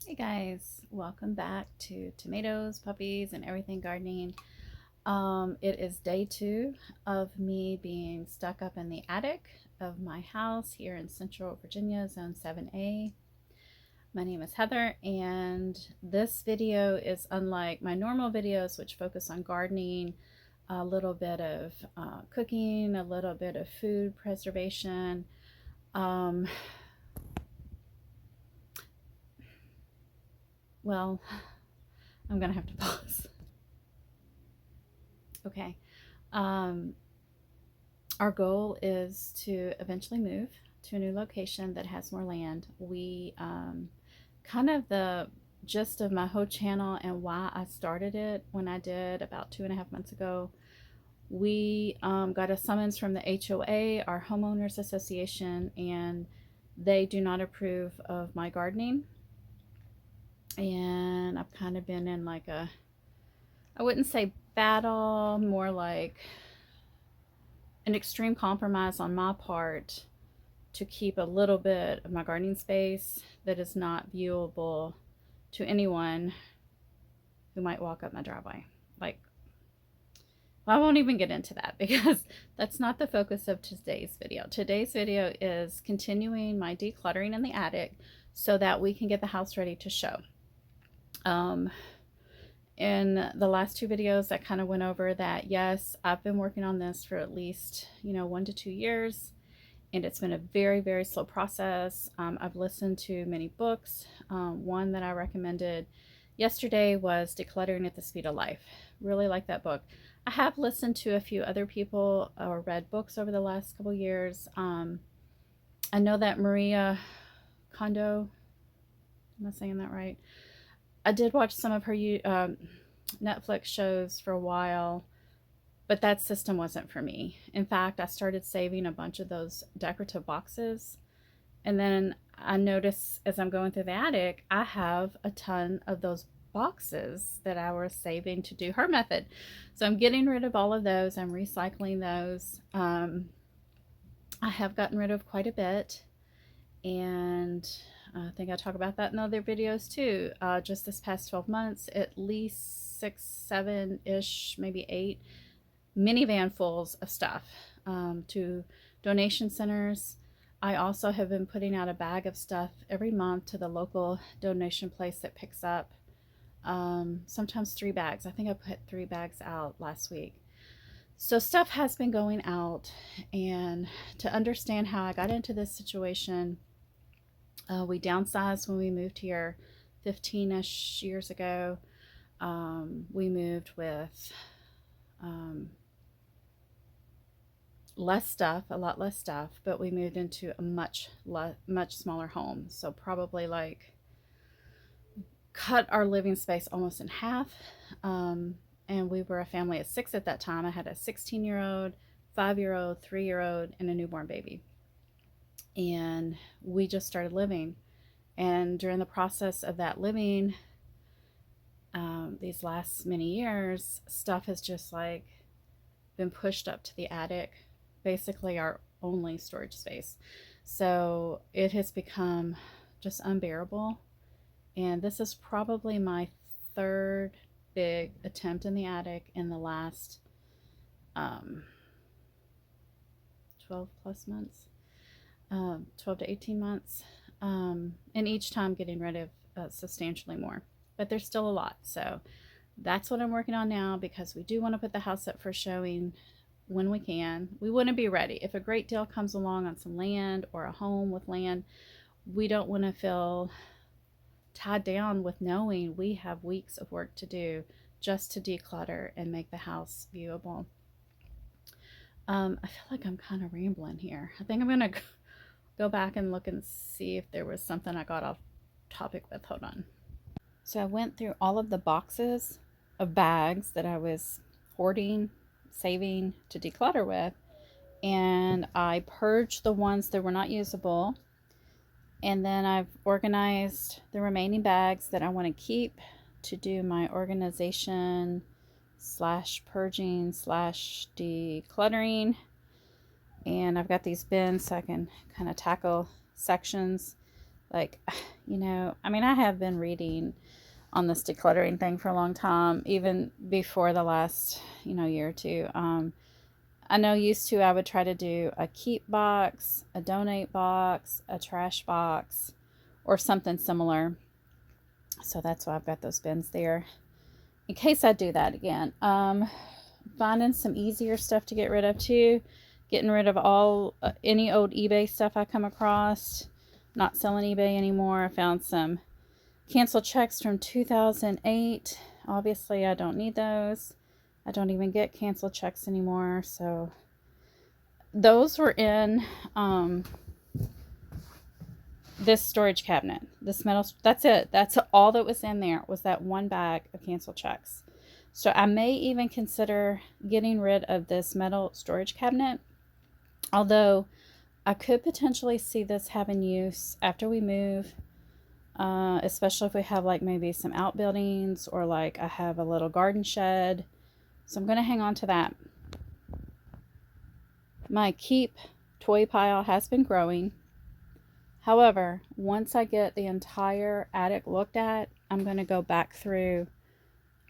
Hey guys, welcome back to Tomatoes, Puppies, and Everything Gardening. It is day 2 of me being stuck up in the attic of my house here in Central Virginia, Zone 7A. My name is Heather, and this video is unlike my normal videos, which focus on gardening, a little bit of cooking, a little bit of food preservation. Well, I'm gonna have to pause. Okay. Our goal is to eventually move to a new location that has more land. We kind of the gist of my whole channel and why I started it when I did about 2.5 months ago. We got a summons from the HOA, our homeowners association, and they do not approve of my gardening. And I've kind of been in like a, I wouldn't say battle, more like an extreme compromise on my part to keep a little bit of my gardening space that is not viewable to anyone who might walk up my driveway. Like, well, I won't even get into that because that's not the focus of today's video. Today's video is continuing my decluttering in the attic so that we can get the house ready to show. In the last 2 videos, I kind of went over that, yes, I've been working on this for at least, 1 to 2 years, and it's been a very, very slow process. I've listened to many books. One that I recommended yesterday was Decluttering at the Speed of Life. Really like that book. I have listened to a few other people or read books over the last couple years. I know that Maria Kondo, am I saying that right? I did watch some of her Netflix shows for a while, but that system wasn't for me. In fact, I started saving a bunch of those decorative boxes, and then I noticed as I'm going through the attic, I have a ton of those boxes that I was saving to do her method. So I'm getting rid of all of those. I'm recycling those. I have gotten rid of quite a bit, and I think I talk about that in other videos too. Just this past 12 months, at least 6, 7-ish, maybe 8 minivan fulls of stuff to donation centers. I also have been putting out a bag of stuff every month to the local donation place that picks up. Sometimes 3 bags. I think I put 3 bags out last week. So stuff has been going out, and to understand how I got into this situation, we downsized when we moved here 15-ish years ago. We moved with less stuff, a lot less stuff, but we moved into a much smaller home. So probably like cut our living space almost in half. And we were a family of 6 at that time. I had a 16-year-old, 5-year-old, 3-year-old, and a newborn baby. And we just started living. And during the process of that living, these last many years, stuff has just like been pushed up to the attic, basically our only storage space. So it has become just unbearable. And this is probably my 3rd big attempt in the attic in the last 12 plus months. 12 to 18 months, and each time getting rid of substantially more, but there's still a lot. So that's what I'm working on now, because we do want to put the house up for showing when we can. We want to be ready if a great deal comes along on some land or a home with land. We don't want to feel tied down with knowing we have weeks of work to do just to declutter and make the house viewable. I feel like I'm kind of rambling here. I think I'm gonna go back and look and see if there was something I got off topic with. Hold on. So I went through all of the boxes of bags that I was hoarding, saving to declutter with, and I purged the ones that were not usable, and then I've organized the remaining bags that I want to keep to do my organization / purging / decluttering. And I've got these bins so I can kind of tackle sections Like, you know, I mean, I have been reading on this decluttering thing for a long time, even before the last, you know, year or two. I know used to I would try to do a keep box, a donate box, a trash box, or something similar. So that's why I've got those bins there in case I do that again. Finding some easier stuff to get rid of too. Getting rid of all any old eBay stuff I come across. Not selling eBay anymore. I found some canceled checks from 2008. Obviously, I don't need those. I don't even get canceled checks anymore. So those were in this storage cabinet. This metal, that's it. That's all that was in there, was that one bag of canceled checks. So I may even consider getting rid of this metal storage cabinet. Although I could potentially see this having use after we move. Especially if we have like maybe some outbuildings, or like I have a little garden shed. So I'm going to hang on to that. My keep toy pile has been growing. However, once I get the entire attic looked at, I'm going to go back through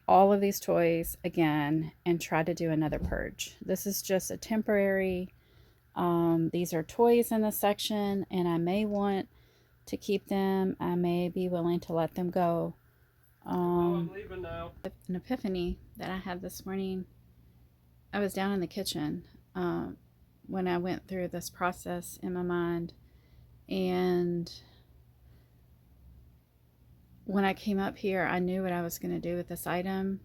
all of these toys again and try to do another purge. This is just a temporary, these are toys in this section, and I may want to keep them. I may be willing to let them go. I'm leaving now. An epiphany that I had this morning. I was down in the kitchen when I went through this process in my mind, and when I came up here, I knew what I was going to do with this item.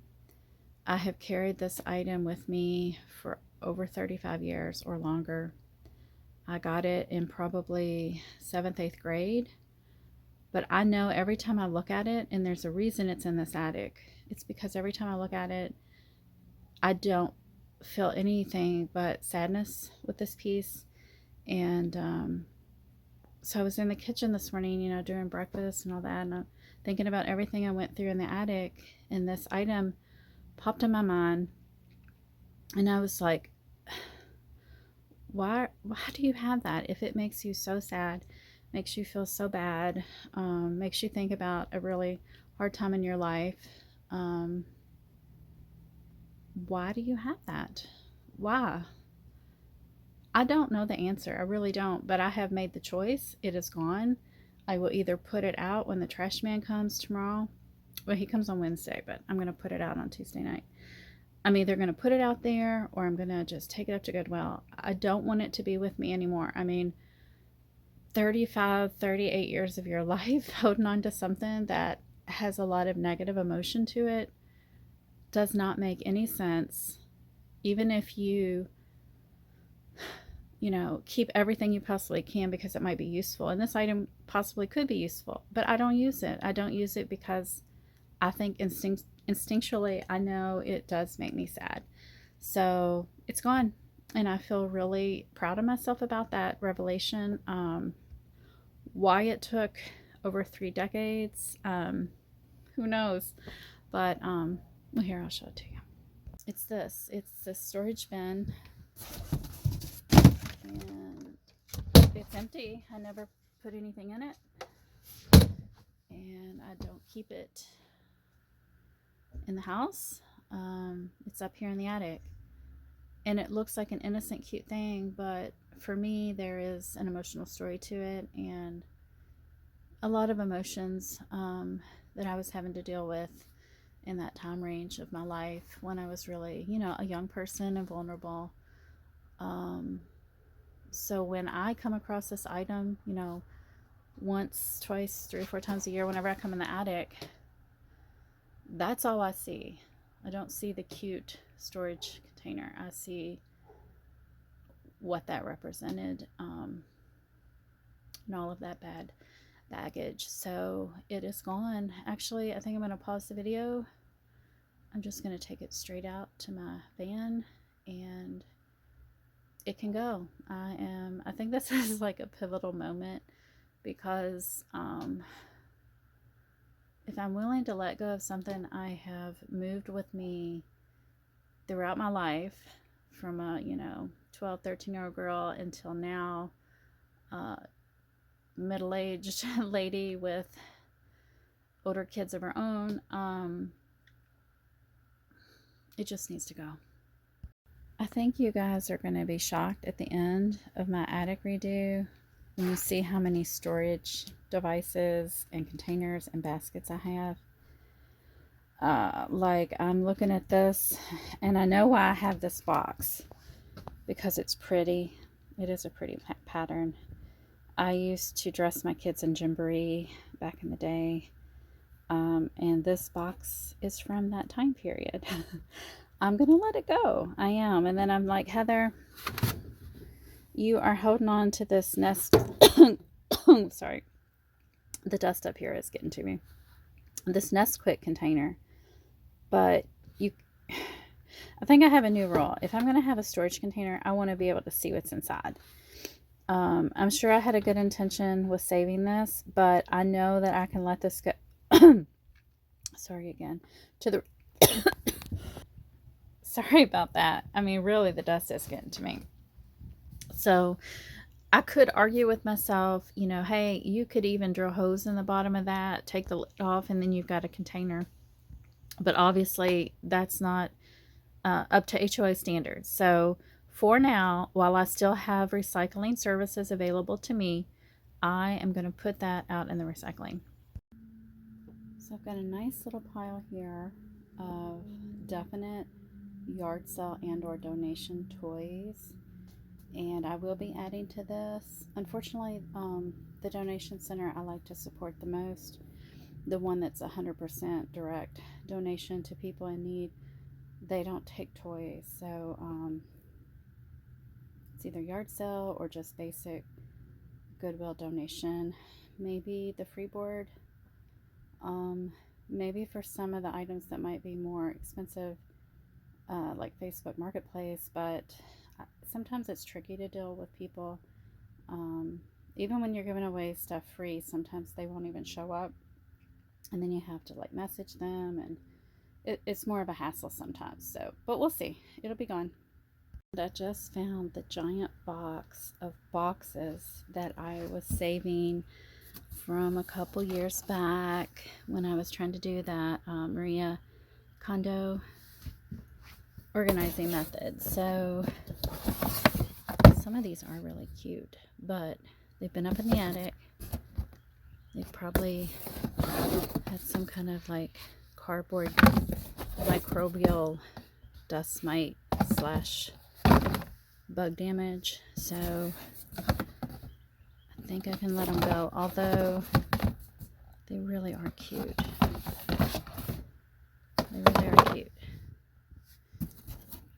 I have carried this item with me for over 35 years or longer. I got it in probably 7th, 8th grade. But I know every time I look at it, and there's a reason it's in this attic. It's because every time I look at it, I don't feel anything but sadness with this piece. And so I was in the kitchen this morning, you know, doing breakfast and all that, and I'm thinking about everything I went through in the attic, and this item popped in my mind, and I was like, why do you have that? If it makes you so sad, makes you feel so bad, makes you think about a really hard time in your life, why do you have that? Why? I don't know the answer. I really don't, but I have made the choice. It is gone. I will either put it out when the trash man comes tomorrow. Well, he comes on Wednesday, but I'm going to put it out on Tuesday night. I'm either going to put it out there, or I'm going to just take it up to Goodwill. I don't want it to be with me anymore. I mean, 35, 38 years of your life holding on to something that has a lot of negative emotion to it does not make any sense. Even if you know, keep everything you possibly can because it might be useful. And this item possibly could be useful, but I don't use it. I don't use it because I think instinctually, I know it does make me sad. So it's gone. And I feel really proud of myself about that revelation. Why it took over 3 decades, who knows? But well, here, I'll show it to you. It's this storage bin, and it's empty. I never put anything in it, and I don't keep it in the house. It's up here in the attic, and it looks like an innocent, cute thing, but for me, there is an emotional story to it, and a lot of emotions that I was having to deal with in that time range of my life when I was really, you know, a young person and vulnerable. So when I come across this item, you know, once, twice, 3 or 4 times a year, whenever I come in the attic, that's all I see. I don't see the cute storage container. I see what that represented, and all of that bad baggage. So it is gone. Actually, I think I'm going to pause the video. I'm just going to take it straight out to my van, and it can go. I think this is like a pivotal moment, because if I'm willing to let go of something I have moved with me throughout my life, from a, you know, 12, 13-year-old girl until now, middle-aged lady with older kids of her own. It just needs to go. I think you guys are going to be shocked at the end of my attic redo when you see how many storage devices and containers and baskets I have. Like, I'm looking at this and I know why I have this box, because it's pretty. It is a pretty pattern. I used to dress my kids in gymboree back in the day, and this box is from that time period. I'm gonna let it go. I am. And then I'm like, Heather, you are holding on to this nest. Sorry, the dust up here is getting to me. This Nesquik container, but you, I think I have a new rule. If I'm gonna have a storage container, I want to be able to see what's inside. I'm sure I had a good intention with saving this, but I know that I can let this go. Sorry again. To the sorry about that. I mean, really, the dust is getting to me. So I could argue with myself, you know, hey, you could even drill holes in the bottom of that, take the lid off, and then you've got a container. But obviously, that's not up to HOA standards. So for now, while I still have recycling services available to me, I am going to put that out in the recycling. So I've got a nice little pile here of definite yard sale and or donation toys, and I will be adding to this. Unfortunately, the donation center I like to support the most, the one that's 100% direct donation to people in need, they don't take toys. So it's either yard sale or just basic Goodwill donation. Maybe the freeboard, maybe for some of the items that might be more expensive, like Facebook Marketplace, but sometimes it's tricky to deal with people. Even when you're giving away stuff free, sometimes they won't even show up, and then you have to like message them, and it's more of a hassle sometimes. So, but we'll see. It'll be gone. I just found the giant box of boxes that I was saving from a couple years back when I was trying to do that Maria Kondo organizing method. So some of these are really cute, but they've been up in the attic. They've probably had some kind of like cardboard microbial dust mite slash bug damage. So I think I can let them go, although they really are cute. They really are cute.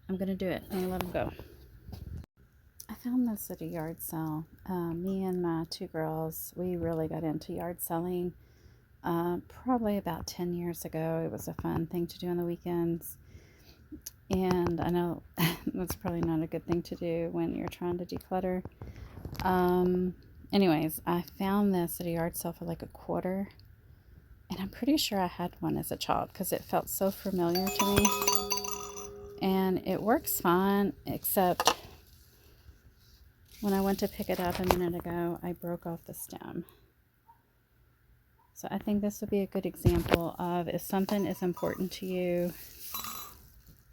I'm gonna do it. I'm gonna let them go. I found this at a yard sale. Me and my two girls, we really got into yard selling probably about 10 years ago. It was a fun thing to do on the weekends. And I know that's probably not a good thing to do when you're trying to declutter. Anyways, I found this at a yard sale for like $1.25. And I'm pretty sure I had one as a child because it felt so familiar to me. And it works fine, except when I went to pick it up a minute ago, I broke off the stem. So I think this would be a good example of if something is important to you,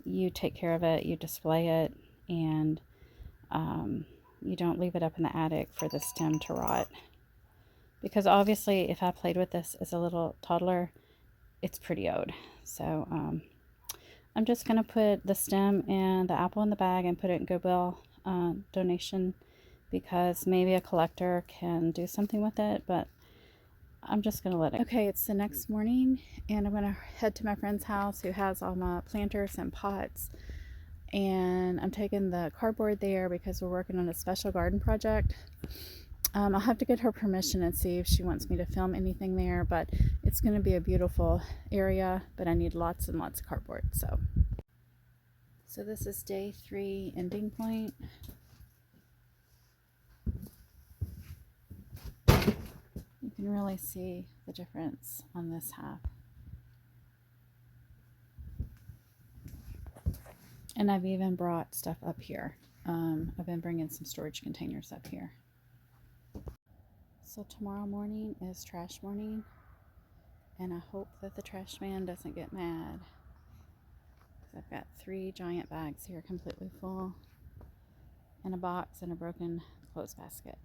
you take care of it, you display it, and you don't leave it up in the attic for the stem to rot. Because obviously, if I played with this as a little toddler, it's pretty old. So I'm just going to put the stem and the apple in the bag and put it in Goodwill donation, because maybe a collector can do something with it, but I'm just going to let it. Okay, it's the next morning, and I'm going to head to my friend's house who has all my planters and pots. And I'm taking the cardboard there because we're working on a special garden project. I'll have to get her permission and see if she wants me to film anything there, but it's going to be a beautiful area, but I need lots and lots of cardboard. So this is day 3 ending point. You can really see the difference on this half. And I've even brought stuff up here. I've been bringing some storage containers up here. So tomorrow morning is trash morning, and I hope that the trash man doesn't get mad, because I've got 3 giant bags here completely full, and a box and a broken clothes basket.